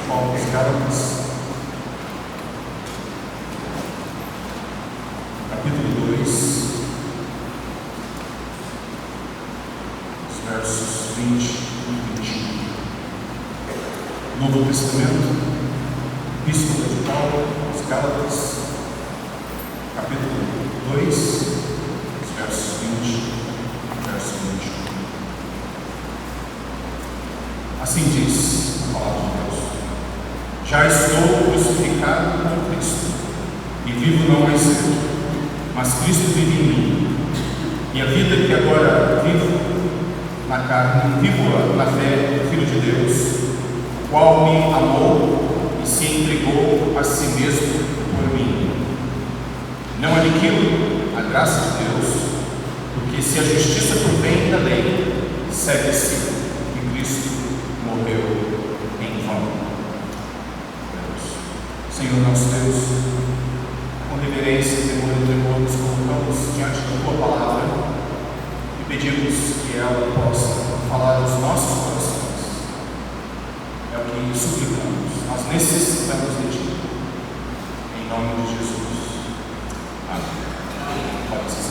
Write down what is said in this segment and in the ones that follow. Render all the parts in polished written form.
Paulo aos Gálatas, capítulo 2, os versos 20 e 21. Novo Testamento, Epístola de Paulo aos Gálatas, capítulo 2, os versos 20 e verso 21. Assim diz a palavra de Deus: já estou crucificado com Cristo, e vivo não mais eu, mas Cristo vive em mim. E a vida que agora vivo na carne, vivo na fé do Filho de Deus, o qual me amou e se entregou a si mesmo por mim. Não aniquilo a graça de Deus, porque se a justiça provém da lei, segue-se que Cristo morreu em vão. Senhor nosso Deus, com reverência, temor e tremor, nos colocamos diante da Tua palavra e pedimos que ela possa falar aos nossos corações. É o que suplicamos, nós necessitamos de Ti. Em nome de Jesus. Amém. Pode ser.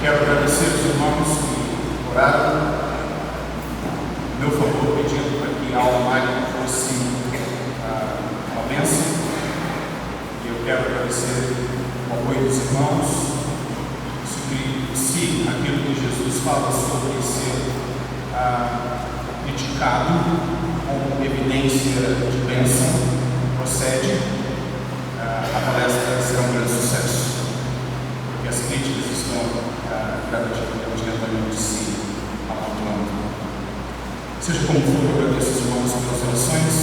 Quero agradecer os irmãos que oraram em meu favor, pedindo para que a aula magna fosse uma bênção. E eu quero agradecer o apoio dos irmãos. Se aquilo que Jesus fala sobre ser criticado como evidência de bênção procede, a palestra será um grande sucesso, porque as críticas estão diretamente de si apontando. Seja como for, eu agradeço os irmãos pelas orações.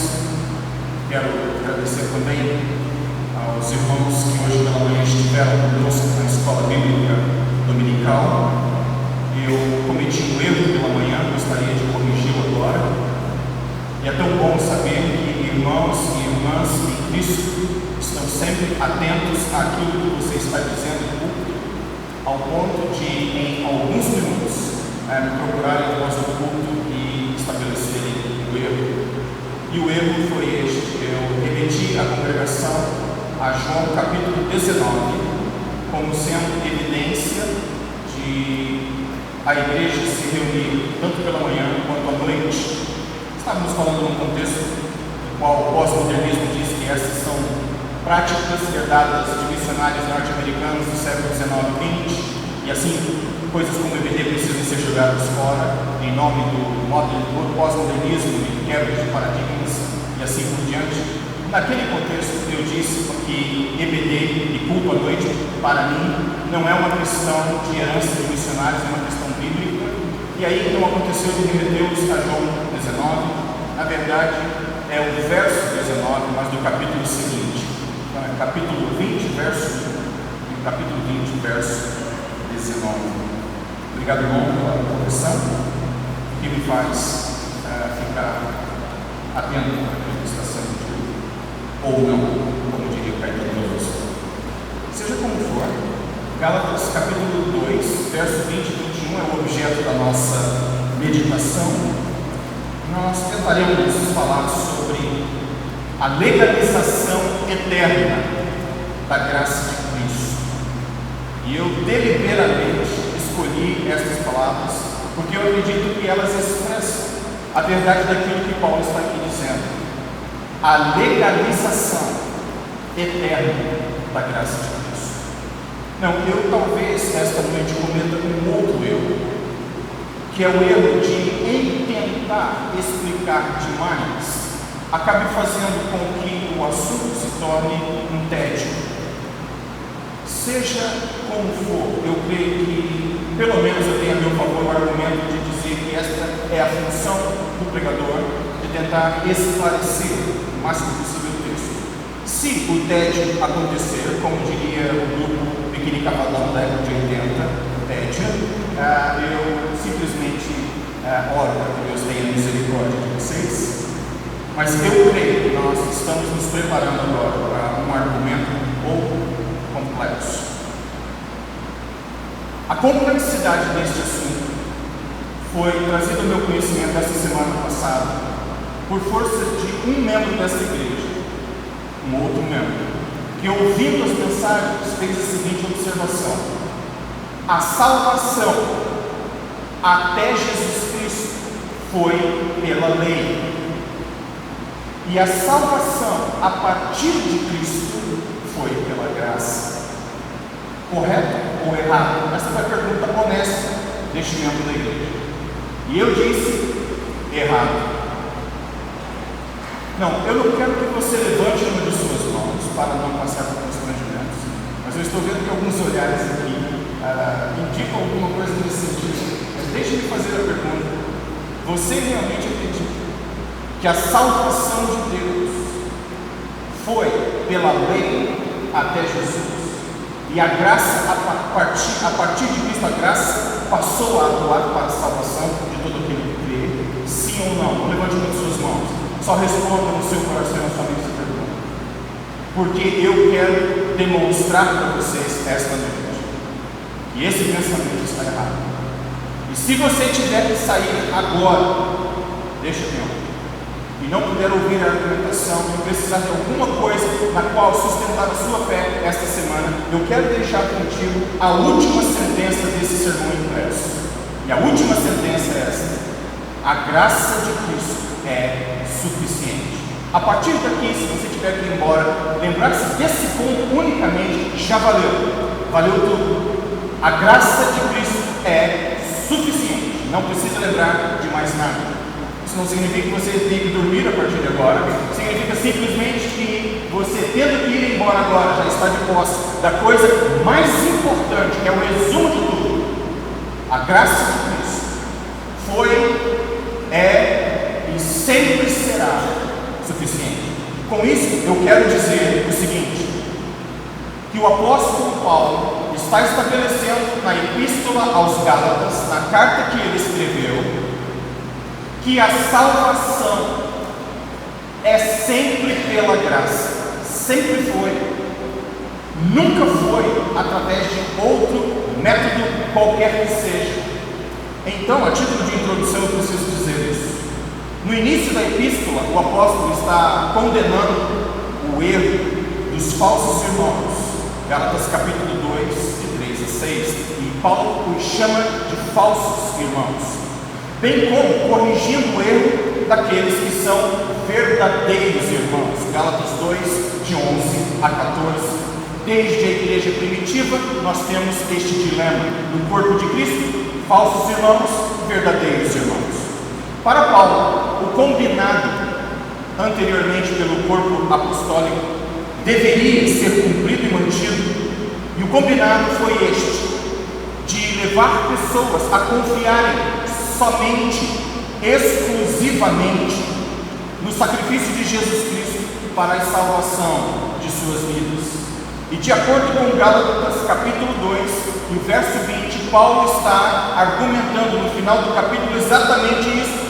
Quero agradecer também aos irmãos que hoje pela manhã estiveram conosco na escola bíblica dominical. Eu cometi um erro pela manhã, gostaria de corrigi-lo agora. E é tão bom saber que irmãos e irmãs em Cristo estão sempre atentos àquilo que você está dizendo no púlpito, ao ponto de, em alguns minutos, procurarem a voz do culto e estabelecerem o erro. E o erro foi este: eu remeti a congregação a João capítulo 19 como sendo evidência de a igreja se reunir tanto pela manhã quanto à noite. Estávamos falando num contexto no qual o pós-modernismo diz que essas são práticas herdadas de missionários norte-americanos do século XIX e XX, e assim coisas como EBD precisam ser jogadas fora em nome do pós-modernismo e quebra de paradigmas e assim por diante. Naquele contexto eu disse que EBD e culto à noite, para mim, não é uma questão de herança de missionários, é uma questão bíblica. E aí então aconteceu de remeteu-os a João 19, na verdade é o verso 19, mas do capítulo seguinte. Então é capítulo 20, verso 1, e capítulo 20, verso 19. Obrigado, irmão, pela correção, que me faz ficar atento àquilo que está sendo dito, ou não, como diria o Caetano Veloso. Seja como for, Gálatas capítulo 2, verso 20 e 21 é o objeto da nossa meditação. Nós tentaremos falar sobre a legalização eterna da graça de Cristo. E eu deliberadamente escolhi estas palavras porque eu acredito que elas expressam a verdade daquilo que Paulo está aqui dizendo: a legalização eterna da graça de Cristo. Não, eu talvez esta noite cometa um outro erro, que é o erro de, em tentar explicar demais, acabe fazendo com que o assunto se torne um tédio. Seja como for, eu creio que, pelo menos eu tenho a meu favor o argumento de dizer que esta é a função do pregador, de tentar esclarecer o máximo possível o texto. Se o tédio acontecer, como diria o grupo Biquíni Cavadão da época de 80, tédio, eu simplesmente oro para que Deus tenha misericórdia de vocês. Mas eu creio que nós estamos nos preparando agora para um argumento um pouco complexo. A complexidade deste assunto foi trazido ao meu conhecimento esta semana passada, por força de um membro dessa igreja, um outro membro, que ouvindo as mensagens fez a seguinte observação: a salvação até Jesus Cristo foi pela lei, e a salvação a partir de Cristo foi pela graça. Correto ou errado? Essa foi a pergunta honesta deste membro da igreja. E eu disse errado. Não, eu não quero que você levante uma de suas mãos para não passar por constrangimentos, mas eu estou vendo que alguns olhares aqui indicam alguma coisa nesse sentido. Mas deixe-me fazer a pergunta: você realmente acredita que a salvação de Deus foi pela lei até Jesus, e a graça, a partir de Cristo, a graça passou a atuar para a salvação de todo aquele que crê? Sim ou não? Não levante uma de suas mãos, só responda no seu coração a sua mente essa pergunta, porque eu quero demonstrar para vocês esta noite que esse pensamento está errado. E se você tiver que sair agora, deixa tempo, e não puder ouvir a argumentação, e precisar de alguma coisa na qual sustentar a sua fé esta semana, eu quero deixar contigo a última sentença desse sermão impresso. E a última sentença é esta: a graça de Cristo é suficiente. A partir daqui, se você tiver que ir embora, lembrar-se desse ponto unicamente, já valeu tudo. A graça de Cristo é suficiente, não precisa lembrar de mais nada. Isso não significa que você tem que dormir a partir de agora, significa simplesmente que você, tendo que ir embora agora, já está de posse da coisa mais importante, que é o resumo de tudo. A graça de Cristo foi, é e sempre será suficiente. Com isso, eu quero dizer o seguinte: que o apóstolo Paulo está estabelecendo na epístola aos Gálatas, na carta que ele escreveu, que a salvação é sempre pela graça, sempre foi, nunca foi através de outro método qualquer que seja. Então, a título de introdução, eu preciso dizer isso. No início da epístola, o apóstolo está condenando o erro dos falsos irmãos, Gálatas capítulo 2, de 3 a 6, e Paulo os chama de falsos irmãos, bem como corrigindo o erro daqueles que são verdadeiros irmãos. Gálatas 2, de 11 a 14. Desde a igreja primitiva, nós temos este dilema do corpo de Cristo: falsos irmãos, verdadeiros irmãos. Para Paulo, o combinado anteriormente pelo corpo apostólico deveria ser cumprido e mantido, e o combinado foi este: de levar pessoas a confiarem somente, exclusivamente, no sacrifício de Jesus Cristo para a salvação de suas vidas. E de acordo com Gálatas capítulo 2 e o verso 20, Paulo está argumentando no final do capítulo exatamente isso: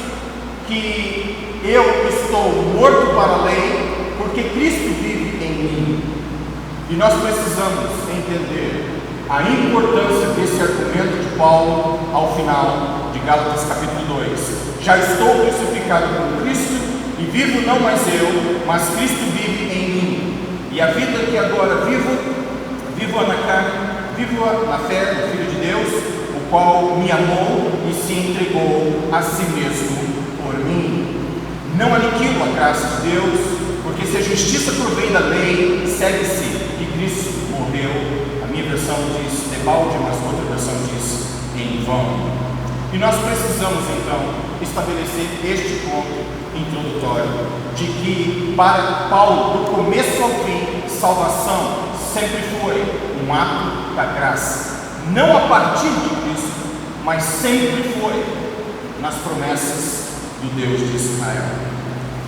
que eu estou morto para a lei porque Cristo vive em mim. E nós precisamos entender a importância desse argumento de Paulo ao final de Gálatas capítulo 2. Já estou crucificado com Cristo, e vivo não mais eu, mas Cristo vive em mim. E a vida que agora vivo-a na carne, vivo-a na fé do Filho de Deus, o qual me amou e se entregou a si mesmo por mim. Não aniquilo a graça de Deus, porque se a justiça provém da lei, segue-se que Cristo morreu. A minha versão diz debalde, mas outra versão diz em vão. E nós precisamos então estabelecer este ponto introdutório, de que para Paulo, do começo ao fim, salvação sempre foi um ato da graça, não a partir de Cristo, mas sempre foi nas promessas do Deus de Israel.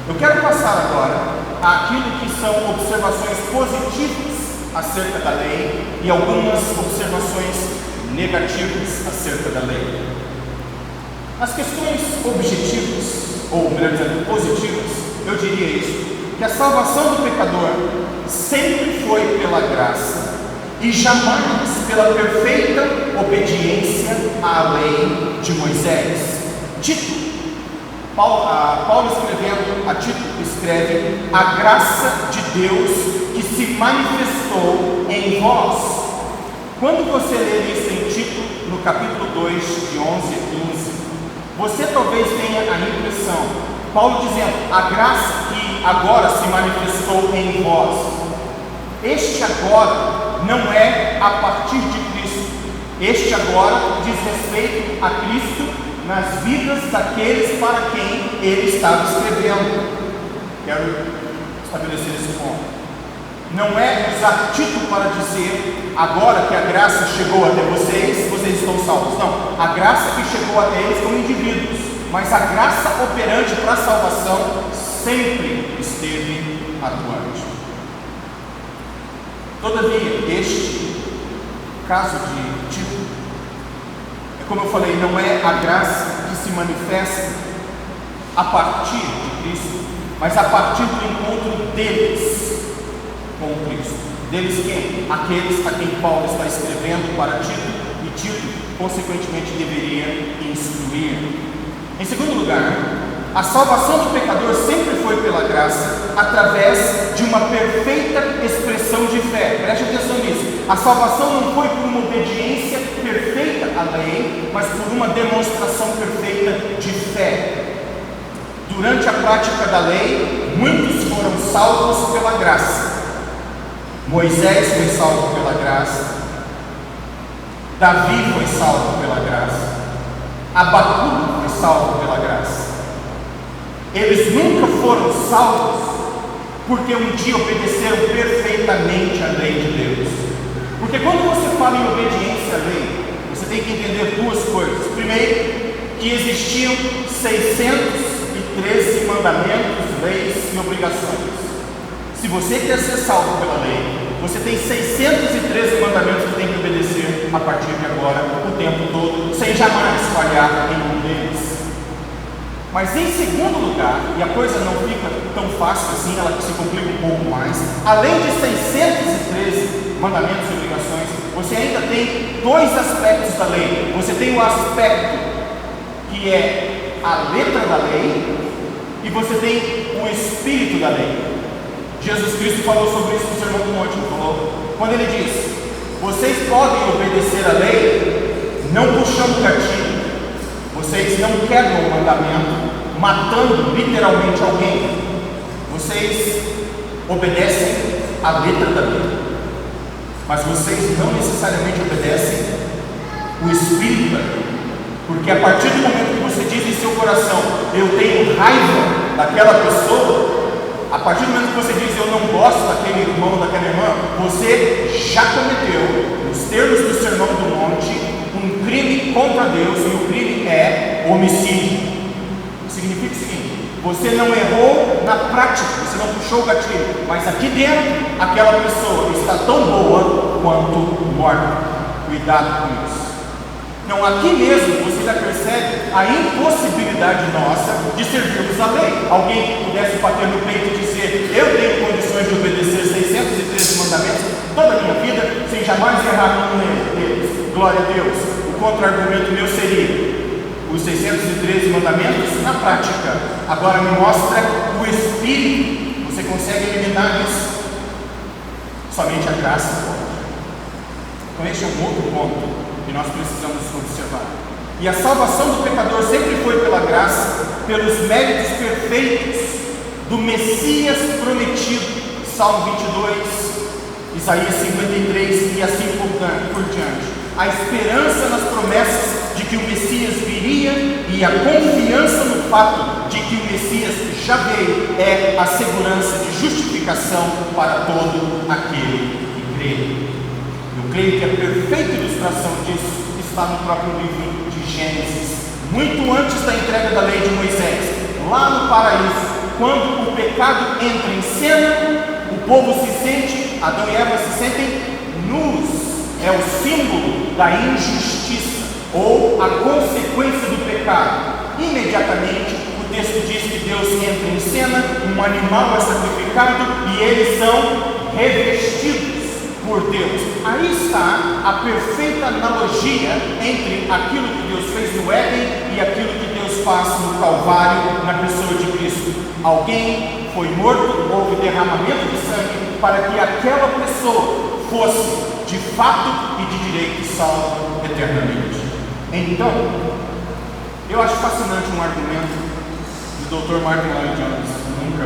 Eu quero passar agora àquilo que são observações positivas acerca da lei e algumas observações negativas acerca da lei. As questões objetivas, ou melhor dizendo, positivas, eu diria isso: que a salvação do pecador sempre foi pela graça e jamais pela perfeita obediência à lei de Moisés. Tito, Paulo escrevendo a Tito, escreve: a graça de Deus que se manifestou em vós. Quando você ler isso em Tito, no capítulo 2, de 11 a 15, você talvez tenha a impressão, Paulo dizendo, a graça que agora se manifestou em vós. Este agora não é a partir de Cristo. Este agora diz respeito a Cristo nas vidas daqueles para quem ele estava escrevendo. Quero estabelecer esse ponto. Não é usar Tito para dizer, agora que a graça chegou até vocês, vocês estão salvos. Não, a graça que chegou até eles como indivíduos, mas a graça operante para a salvação sempre esteve atuante. Todavia, este caso de Tito, como eu falei, não é a graça que se manifesta a partir de Cristo, mas a partir do encontro deles com Cristo. Deles quem? Aqueles a quem Paulo está escrevendo para Tito, e Tito, consequentemente, deveria instruir. Em segundo lugar, a salvação do pecador sempre foi pela graça, através de uma perfeita expressão de fé. Preste atenção nisso. A salvação não foi por uma obediência perfeita à lei, mas por uma demonstração perfeita de fé. Durante a prática da lei, muitos foram salvos pela graça. Moisés foi salvo pela graça, Davi foi salvo pela graça, Abacuque foi salvo pela graça. Eles nunca foram salvos porque um dia obedeceram perfeitamente à lei de Deus. Porque quando você fala em obediência à lei, você tem que entender duas coisas. Primeiro, que existiam 613 mandamentos, leis e obrigações. Se você quer ser salvo pela lei, você tem 613 mandamentos que tem que obedecer a partir de agora, o tempo todo, sem jamais falhar em um deles. Mas em segundo lugar, e a coisa não fica tão fácil assim, ela se complica um pouco mais, além de 613 mandamentos e obrigações, você ainda tem dois aspectos da lei. Você tem o aspecto que é a letra da lei, e você tem o espírito da lei. Jesus Cristo falou sobre isso no Sermão do Monte, falou, quando ele diz: vocês podem obedecer a lei não puxando o gatilho, vocês não quebram o mandamento matando literalmente alguém, vocês obedecem a letra da lei, mas vocês não necessariamente obedecem o espírito da lei, porque a partir do momento que você diz em seu coração, eu tenho raiva daquela pessoa, a partir do momento que você diz, eu não gosto daquele irmão, daquela irmã, você já cometeu, nos termos do Sermão do Monte, um crime contra Deus, e o crime é homicídio. Significa o seguinte: você não errou na prática, você não puxou o gatilho, mas aqui dentro, aquela pessoa está tão boa quanto morta. Cuidado com isso. Então, aqui mesmo você já percebe a impossibilidade nossa de servirmos a lei. Alguém que pudesse bater no peito e dizer, eu tenho condições de obedecer 613 mandamentos toda a minha vida, sem jamais errar nenhum deles. Glória a Deus. O contra-argumento meu seria: os 613 mandamentos na prática. Agora me mostra o espírito. Você consegue eliminar isso? Somente a graça pode. Então, este é um outro ponto que nós precisamos observar. E a salvação do pecador sempre foi pela graça, pelos méritos perfeitos do Messias prometido. Salmo 22, Isaías 53 e assim por diante. A esperança nas promessas de que o Messias viria e a confiança no fato de que o Messias já veio é a segurança de justificação para todo aquele que crê. Eu creio que a perfeita ilustração disso está no próprio livro de Gênesis, muito antes da entrega da lei de Moisés, lá no paraíso, quando o pecado entra em cena, o povo se sente, Adão e Eva se sentem nus, é o símbolo da injustiça, ou a consequência do pecado. Imediatamente, o texto diz que Deus entra em cena, um animal é sacrificado e eles são revestidos por Deus. Aí está a perfeita analogia entre aquilo que Deus fez no Éden e aquilo que Deus faz no Calvário na pessoa de Cristo. Alguém foi morto, houve derramamento de sangue para que aquela pessoa fosse de fato e de direito salvo eternamente. Então, eu acho fascinante um argumento do Dr. Martin Lloyd-Jones. Nunca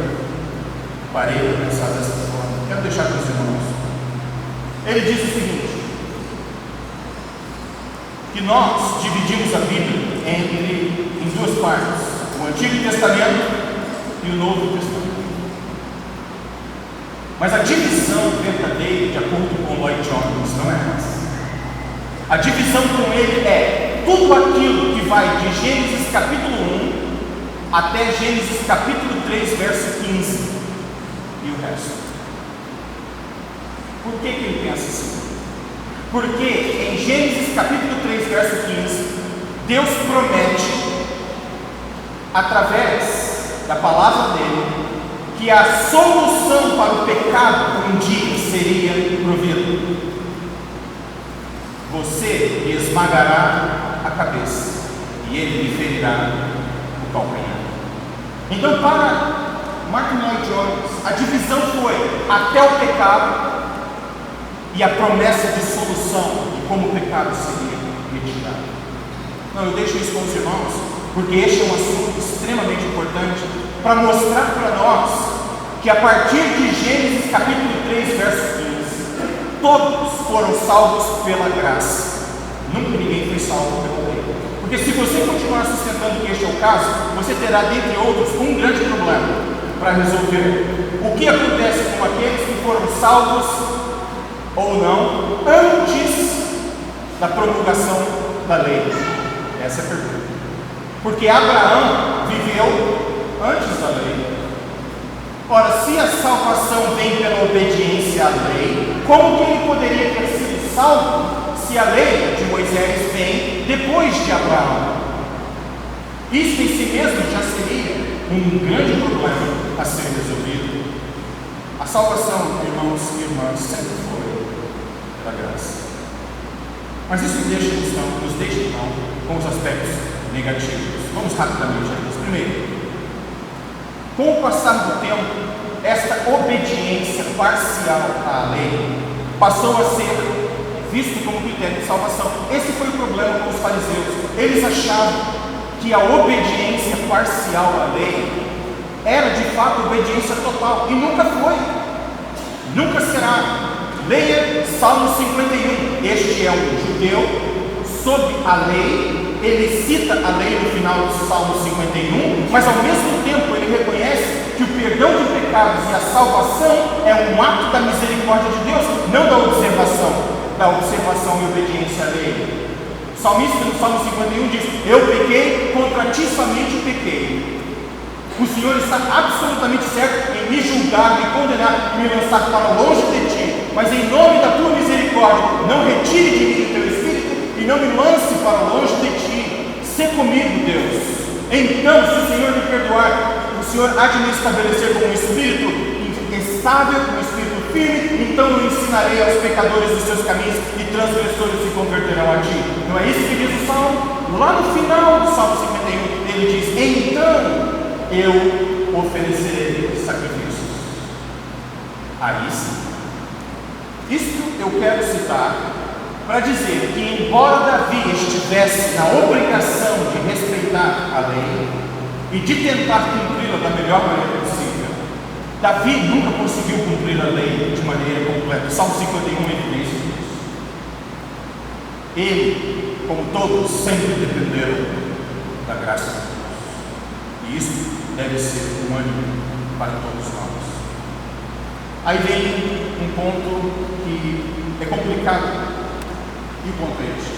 parei para pensar dessa forma. Quero deixar para os irmãos. Ele diz o seguinte: que nós dividimos a Bíblia em duas partes, o Antigo Testamento e o Novo Testamento. Mas a divisão verdadeira, de acordo com Lloyd Jones, não é essa. A divisão com ele é tudo aquilo que vai de Gênesis capítulo 1 até Gênesis capítulo 3, verso 15, e o resto. Por que ele pensa assim? Porque em Gênesis capítulo 3, verso 15, Deus promete, através da palavra dele, que a solução para o pecado um dia seria provida. Você lhe esmagará a cabeça e ele lhe ferirá o calcanhar. Então, para Martin Lloyd-Jones, a divisão foi até o pecado e a promessa de solução de como o pecado seria retirado. Não, eu deixo isso com os irmãos, porque este é um assunto extremamente importante para mostrar para nós que a partir de Gênesis capítulo 3, verso 15, todos foram salvos pela graça. Nunca ninguém foi salvo pela lei. Porque se você continuar sustentando que este é o caso, você terá, dentre outros, um grande problema para resolver. O que acontece com aqueles que foram salvos ou não antes da promulgação da lei? Essa é a pergunta. Porque Abraão viveu antes da lei. Ora, se a salvação vem pela obediência à lei, como que ele poderia ter sido salvo se a lei de Moisés vem depois de Abraão? Isso em si mesmo já seria um grande problema a ser resolvido. A salvação, irmãos e irmãs, sempre foi pela graça. Mas isso nos deixa então com os aspectos negativos. Vamos rapidamente a eles. Primeiro, com o passar do tempo, esta obediência parcial à lei passou a ser visto como critério de salvação. Esse foi o problema com os fariseus. Eles achavam que a obediência parcial à lei era de fato obediência total, e nunca foi, nunca será. Leia Salmo 51. Este é um judeu sob a lei. Ele cita a lei no final do Salmo 51, mas ao mesmo tempo ele reconhece que o perdão de pecados e a salvação é um ato da misericórdia de Deus, não da observação e obediência à lei. O salmista no Salmo 51 diz: eu pequei, contra ti somente pequei. O Senhor está absolutamente certo em me julgar, me condenar e me lançar para longe de ti, mas em nome da tua misericórdia, não retire de mim o teu espírito e não me lance para longe de ti. Sê comigo, Deus. Então, se o Senhor me perdoar, o Senhor há de me estabelecer com um espírito estável, um espírito firme. Então eu ensinarei aos pecadores os seus caminhos e transgressores se converterão a ti. Não é isso que diz o Salmo? Lá no final do Salmo 51, ele diz: então eu oferecerei sacrifícios. Aí sim. Isto eu quero citar para dizer que, embora Davi estivesse na obrigação de respeitar a lei e de tentar cumpri-la da melhor maneira possível, Davi nunca conseguiu cumprir a lei de maneira completa. Salmo 51 evidência disso. Ele, como todos, sempre dependeram da graça de Deus. E isso deve ser um ânimo para todos nós. Aí vem um ponto que é complicado. E o ponto é este: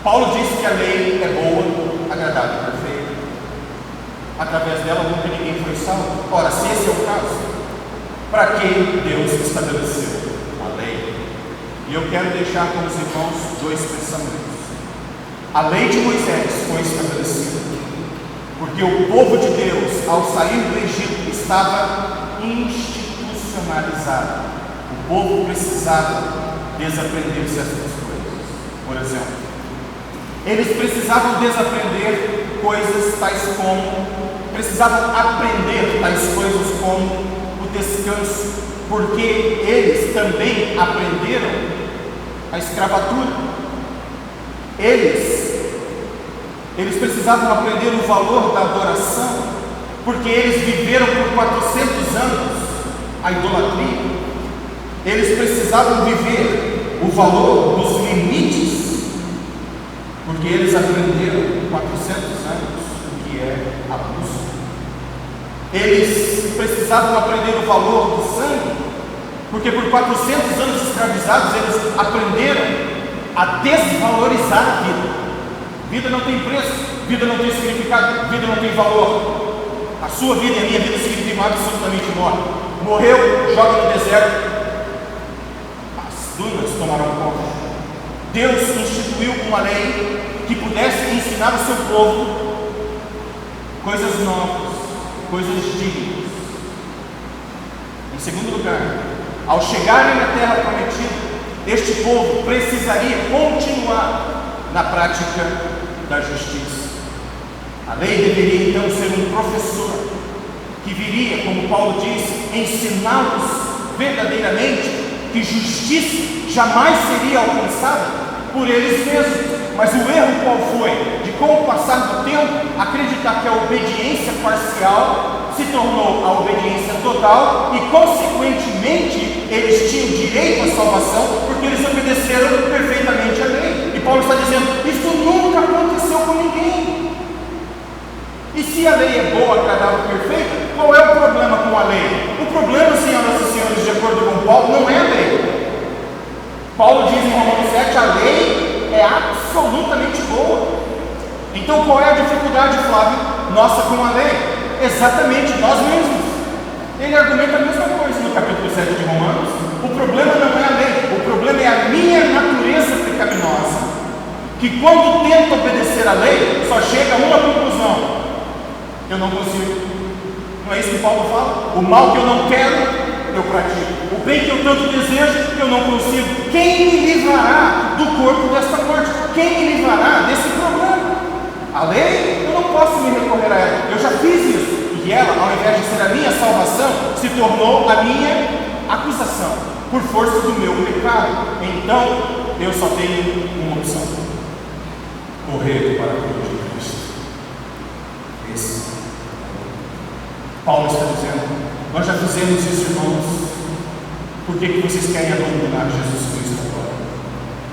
Paulo disse que a lei é boa, agradável e perfeita. Através dela nunca ninguém foi salvo. Ora, se esse é o caso, para que Deus estabeleceu a lei? E eu quero deixar com os irmãos dois pensamentos. A lei de Moisés foi estabelecida porque o povo de Deus, ao sair do Egito, estava institucionalizado. O povo precisava desaprender certas coisas. Por exemplo, eles precisavam desaprender tais como, precisavam aprender tais coisas como o descanso, porque eles também aprenderam a escravatura. Eles precisavam aprender o valor da adoração, porque eles viveram por 400 anos a idolatria. Eles precisavam viver o valor dos limites, porque eles aprenderam por 400 anos o que é abuso. Eles precisavam aprender o valor do sangue, porque por 400 anos escravizados eles aprenderam a desvalorizar a vida. Vida não tem preço, vida não tem significado, vida não tem valor. A sua vida e a minha vida significam absolutamente morte. Morreu, joga no deserto, as dunas tomaram conta. Deus instituiu uma lei que pudesse ensinar o seu povo coisas novas, coisas dignas. Em segundo lugar, ao chegarem na terra prometida, este povo precisaria continuar na prática da justiça. A lei deveria então ser um professor que viria, como Paulo diz, ensiná-los verdadeiramente que justiça jamais seria alcançada por eles mesmos. Mas o erro qual foi? De com o passar do tempo, acreditar que a obediência parcial se tornou a obediência total e, consequentemente, eles tinham direito à salvação porque eles obedeceram perfeitamente a lei. E Paulo está dizendo, isso nunca aconteceu com ninguém. E se a lei é boa, agradável, perfeita, qual é o problema com a lei? O problema, senhoras e senhores, de acordo com Paulo, não é a lei. Paulo diz em Romanos 7, a lei é absolutamente boa. Então qual é a dificuldade, Flávio, nossa com a lei? Exatamente nós mesmos. Ele argumenta a mesma coisa no capítulo 7 de Romanos. O problema não é a lei, o problema é a minha natureza pecaminosa, que quando tenta obedecer a lei, só chega a uma conclusão: eu não consigo. Não é isso que Paulo fala? O mal que eu não quero, eu pratico. O bem que eu tanto desejo, eu não consigo. Quem me livrará do corpo desta morte? Quem me livrará desse problema? A lei, eu não posso me recorrer a ela. Eu já fiz isso. E ela, ao invés de ser a minha salvação, se tornou a minha acusação, por força do meu pecado. Então, eu só tenho uma opção: correr para a cruz de Cristo. Esse. Paulo está dizendo, nós já fizemos isso, irmãos. Por que vocês querem abandonar Jesus Cristo agora?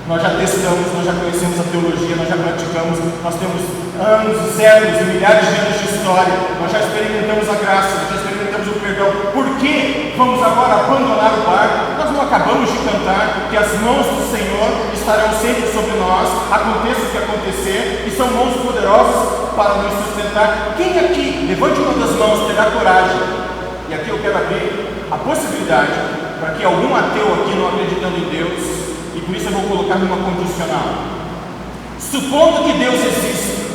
Nós já testamos, nós já conhecemos a teologia, nós já praticamos, nós temos anos, séculos e milhares de anos de história, nós já experimentamos a graça, nós já experimentamos o perdão. Por que vamos agora abandonar o barco? Nós não acabamos de cantar que as mãos do Senhor estarão sempre sobre nós, aconteça o que acontecer, e são mãos poderosas para nos sustentar. Quem aqui, levante uma das mãos, terá coragem? E aqui eu quero abrir a possibilidade para que algum ateu aqui não acreditando em Deus, e por isso eu vou colocar numa condicional. Supondo que Deus existe,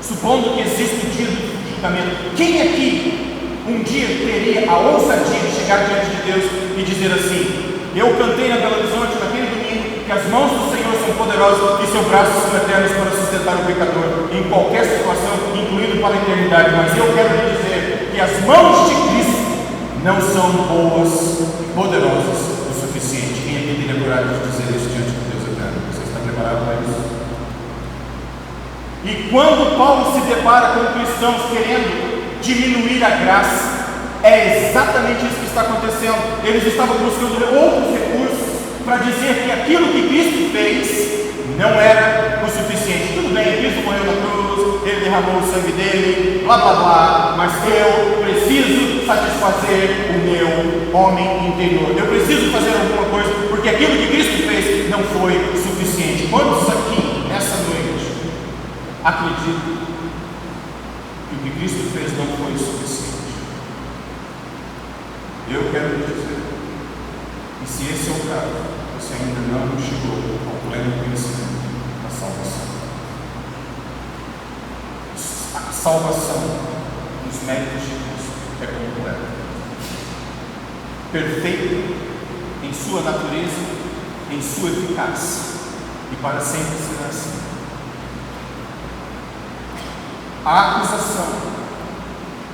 supondo que existe o dia do julgamento, quem aqui um dia teria a ousadia de chegar diante de Deus e dizer assim: eu cantei na Belo Horizonte naquele domingo que as mãos do Senhor são poderosas e seus braços são eternos para sustentar o pecador em qualquer situação, incluindo para a eternidade, mas eu quero lhe dizer que as mãos de Cristo não são boas e poderosas o suficiente. Quem aqui teria coragem de dizer isso diante de Deus eterno? Você está preparado para isso? E quando Paulo se depara com cristãos querendo diminuir a graça, é exatamente isso que está acontecendo. Eles estavam buscando outros recursos para dizer que aquilo que Cristo fez não era o suficiente. Tudo bem, Cristo morreu na cruz, Ele derramou o sangue dele, blá blá blá, mas eu preciso satisfazer o meu homem interior. Eu preciso fazer alguma coisa, porque aquilo que Cristo fez não foi suficiente. Quantos aqui, nessa noite, acreditam que o que Cristo fez não foi suficiente? Eu quero lhe dizer, e se esse é o caso, você ainda não chegou ao pleno conhecimento da salvação. A salvação nos méritos de Cristo é completa, perfeita em sua natureza, em sua eficácia, e para sempre será assim. A acusação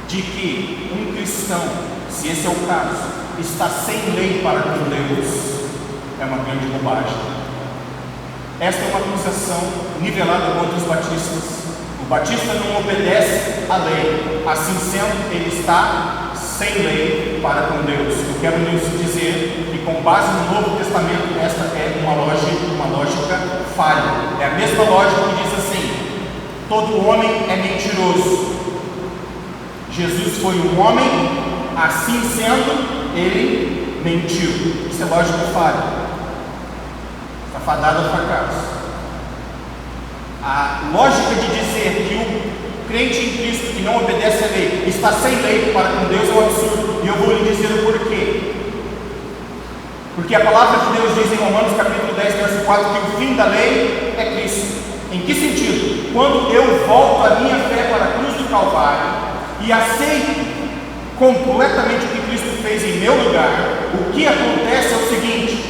de que um cristão, se esse é o caso, está sem lei para com Deus, é uma grande bobagem. Esta é uma acusação nivelada contra os batistas. O batista não obedece à lei, assim sendo, ele está sem lei para com Deus. Eu quero lhes dizer que, com base no Novo Testamento, esta é uma lógica falha. É a mesma lógica que diz assim: todo homem é mentiroso. Jesus foi um homem, assim sendo, ele mentiu. Isso é lógica falha. Está fadado ao fracasso. A lógica de dizer que o crente em Cristo que não obedece à lei está sem lei para com Deus é um absurdo. E eu vou lhe dizer o porquê. Porque a palavra de Deus diz em Romanos capítulo 10, verso 4, que o fim da lei é Cristo. Em que sentido? Quando eu volto a minha fé para a cruz do Calvário e aceito completamente o que Cristo fez em meu lugar, o que acontece é o seguinte: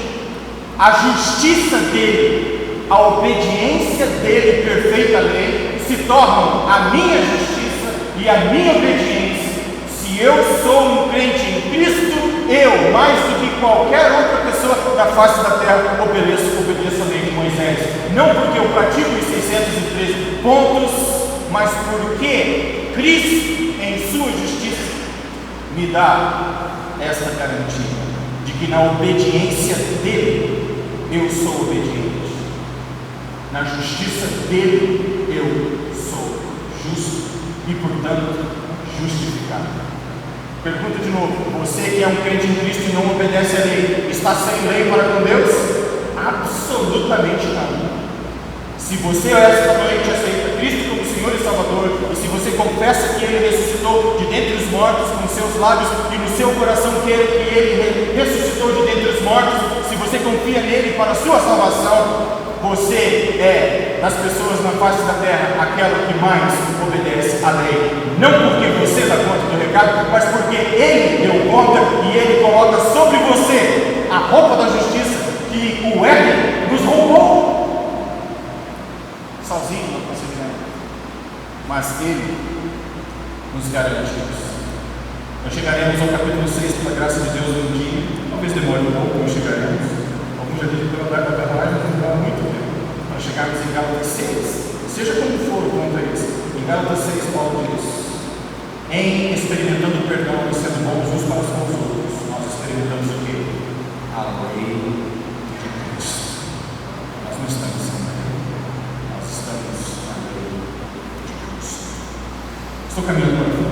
a justiça dele, a obediência dele perfeita à lei, se tornam a minha justiça e a minha obediência. Se eu sou um crente em Cristo, eu, mais do que qualquer outra pessoa da face da terra, obedeço a lei de Moisés. Não porque eu pratico os 613 pontos, mas porque Cristo, em sua justiça, me dá esta garantia de que na obediência dele eu sou obediente. Na justiça dele eu sou justo e, portanto, justificado. Pergunta de novo: você que é um crente em Cristo e não obedece à lei, está sem lei para com Deus? Absolutamente não. Se você esta noite aceita Cristo como Senhor e Salvador, e se você confessa que Ele ressuscitou de dentre os mortos com seus lábios e no seu coração que Ele ressuscitou de dentre os mortos, se você confia nele para a sua salvação, você é, das pessoas na face da terra, aquela que mais obedece à lei. Não porque você dá conta do recado, mas porque Ele deu conta e Ele coloca sobre você a roupa da justiça que o Éden nos roubou. Sozinho não conseguimos, mas Ele nos garante isso. Nós chegaremos ao capítulo 6, pela graça de Deus, um dia. Talvez demore um pouco, mas chegaremos. Alguns já dizem pela data da raiva, mas demora muito tempo. Nós chegarmos em Gálatas 6, seja como for o ponto é esse. Em Gálatas 6, Paulo diz: em experimentando o perdão e sendo bons uns para com os outros, nós experimentamos o quê? A lei de Cristo. Nós não estamos sem lei, nós estamos na lei de Cristo. Estou caminhando por aqui.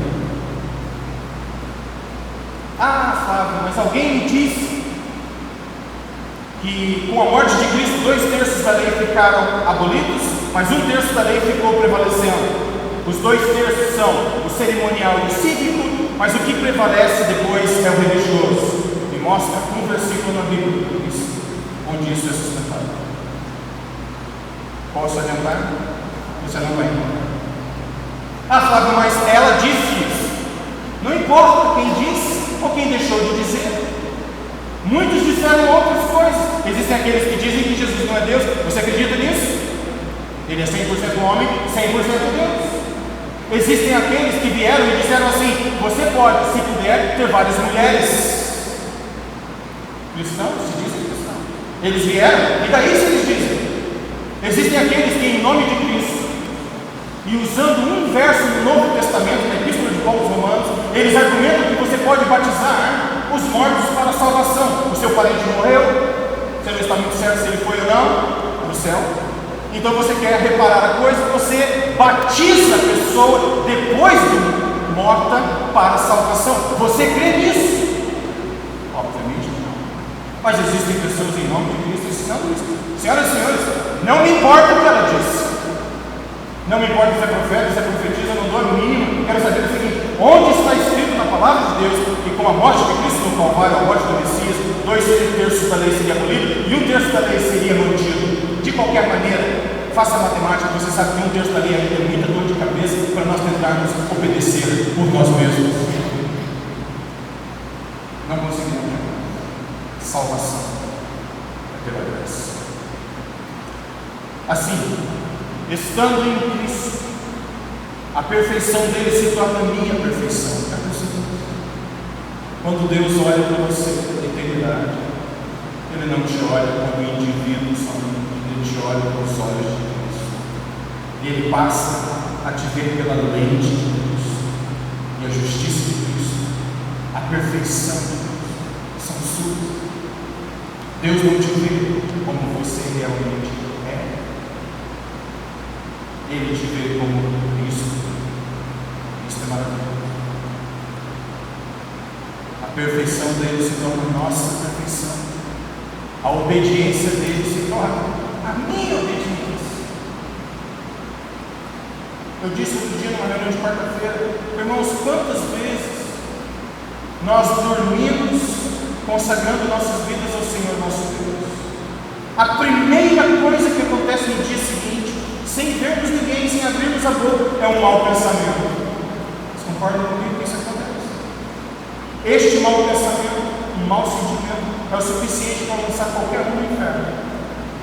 Ah, Flávio, mas alguém me disse que com a morte de Cristo 2/3 da lei ficaram abolidos, mas 1/3 da lei ficou prevalecendo. Os 2/3 são o cerimonial e o cívico, mas o que prevalece depois é o religioso. Me mostra um versículo na Bíblia onde isso é sustentado. Posso adiantar? Você não vai encontrar. Ah, Flávio, mas ela disse isso. Não importa quem disse ou quem deixou de dizer. Muitos disseram outras coisas. Existem aqueles que dizem que Jesus não é Deus. Você acredita nisso? Ele é 100% homem, 100% Deus. Existem aqueles que vieram e disseram assim: você pode, se puder, ter várias mulheres. Cristãos, se dizem cristãos. Eles vieram, e daí se eles dizem. Existem aqueles que, em nome de Cristo, e usando um verso do Novo Testamento, na Epístola de Paulo aos Romanos, eles argumentam que você pode batizar os mortos para a salvação. O seu parente morreu, você não está muito certo se ele foi ou não, no céu. Então você quer reparar a coisa, você batiza a pessoa depois de morta para a salvação. Você crê nisso? Obviamente não. Mas existem pessoas em nome de Cristo ensinando isso. Senhoras e senhores, não me importa o que ela disse. Não me importa se é profeta, se é profetisa, eu não dou o mínimo. Quero saber o seguinte: onde está escrito na palavra de Deus que com a morte de Cristo no Calvário, a morte do Messias, 2/3 da lei seria abolido e 1/3 da lei seria mantido? De qualquer maneira, faça a matemática, você sabe que 1/3 da lei é muita dor de cabeça para nós tentarmos obedecer por nós mesmos. Não conseguimos. Salvação é pela graça. Assim, estando em Cristo, A perfeição dele se torna minha perfeição. Quando Deus olha para você na eternidade, Ele não te olha como indivíduo somente, Ele te olha com os olhos de Deus. E Ele passa a te ver pela lente de Deus. E a justiça de Cristo, a perfeição de Deus, são suas. Deus não te vê como você realmente é. Ele te vê como Cristo. Isso é maravilhoso. A perfeição dele se torna a nossa perfeição. A obediência dele se torna a minha obediência. Eu disse outro dia numa reunião de quarta-feira, irmãos, quantas vezes nós dormimos consagrando nossas vidas ao Senhor nosso Deus? A primeira coisa que acontece no dia seguinte, sem vermos ninguém, sem abrirmos a boca, é um mau pensamento. Vocês concordam comigo que isso acontece? Este mau pensamento, um mau sentimento, é o suficiente para lançar qualquer um no inferno,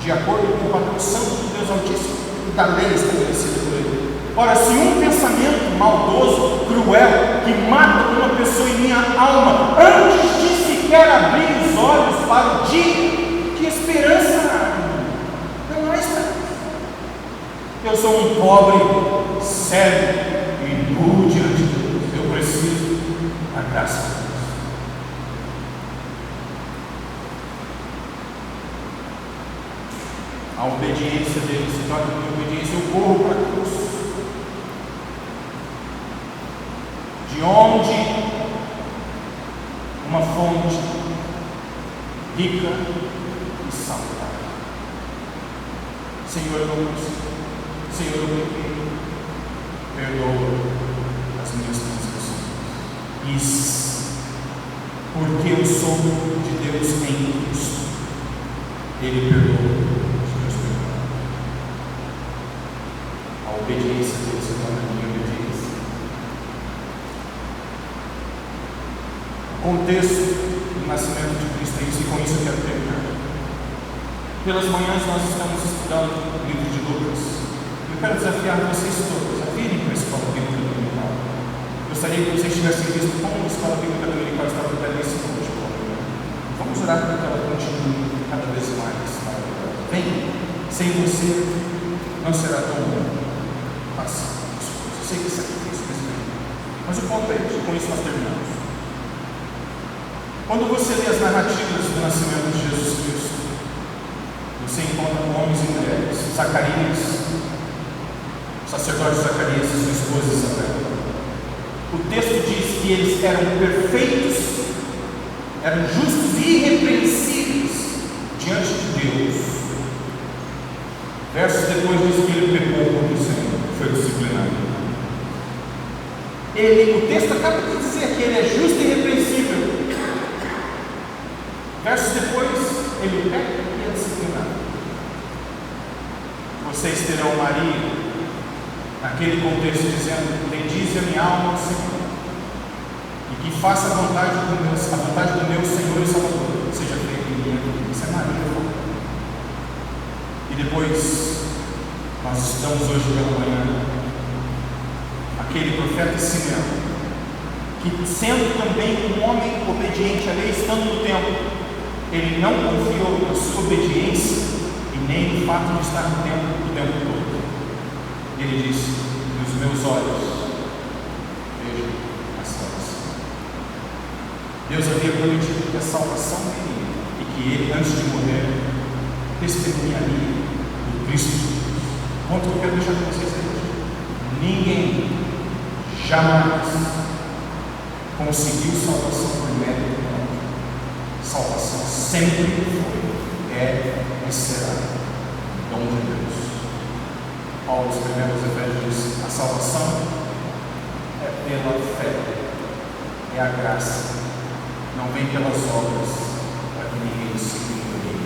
de acordo com o padrão santo de Deus Altíssimo e da lei estabelecida por Ele. Ora, se um pensamento maldoso, cruel, que mata uma pessoa em minha alma, antes de sequer abrir os olhos para o dia, que esperança há? Não há esperança. Eu sou um pobre, cego e nu diante de Deus. Eu preciso da graça de Deus. A obediência dele se torna minha obediência. Eu corro para a cruz, de onde uma fonte rica e saudável. Senhor, eu não consigo. Senhor, eu pequei. Perdoa as minhas transgressões. Isso, porque eu sou de Deus em Cristo. Ele perdoa. A obediência dele se torna a minha obediência. O contexto do nascimento de Cristo é isso, e com isso eu quero terminar. Pelas manhãs nós estamos estudando o livro de Lucas. Eu quero desafiar vocês todos a virem para a escola bíblica dominical. Gostaria que vocês tivessem visto como a escola bíblica dominical está fortalecida hoje. Vamos orar para que ela continue cada vez mais. Vem, sem você não será tão bom. Faça isso. Eu sei que isso é difícil, mas o ponto é esse. Com isso nós terminamos. Quando você lê as narrativas do nascimento de Jesus Cristo, você encontra homens e mulheres, Zacarias, o sacerdote Zacarias e sua esposa Isabel. O texto diz que eles eram perfeitos, eram justos e irrepreensíveis diante de Deus. Versos depois diz que ele pecou contra o Senhor, foi disciplinado. O texto acaba de dizer que ele é justo e irrepreensível. Versos depois, ele peca e é disciplinado. Vocês terão Maria, naquele contexto, dizendo: bendize a minha alma ao Senhor, e que faça a vontade do meu Senhor e Salvador seja feita em minha vida. Isso é Maria. E depois, nós estamos hoje pela manhã, aquele profeta Simeão, que sendo também um homem obediente à lei, estando no templo, ele não confiou na sua obediência e nem no fato de estar no templo o tempo todo. Ele disse: nos meus olhos vejo a salvação. Deus havia prometido que a salvação viria e que ele, antes de morrer, testemunharia do Cristo de Deus. O ponto que eu quero deixar com vocês hoje: ninguém jamais conseguiu salvação por mérito próprio. Salvação sempre foi, é e será dom de Deus. Paulo, os primeiros Efésios, diz: a salvação é pela fé, é a graça, não vem pelas obras, para que ninguém se glorie.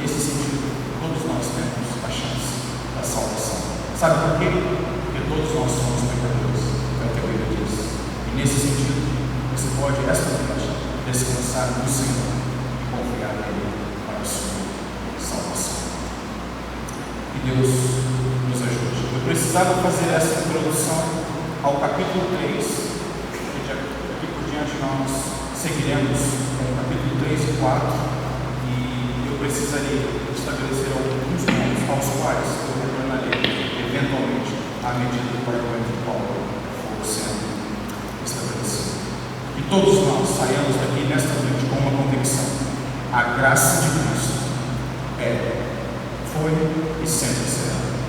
Nesse sentido, todos nós temos a chance da salvação. Sabe por quê? Porque todos nós somos pecadores, é o que a Bíblia diz. E nesse sentido, você pode, esta noite, descansar no Senhor e confiar nele para a sua salvação. Que Deus nos ajude. precisava fazer essa introdução ao capítulo 3, e daqui por diante nós seguiremos com o capítulo 3 e 4, e eu precisaria estabelecer alguns pontos aos quais eu retornarei eventualmente à medida que o argumento de Paulo for sendo estabelecido. E todos nós saímos daqui nesta noite com uma convicção: a graça de Cristo foi e sempre será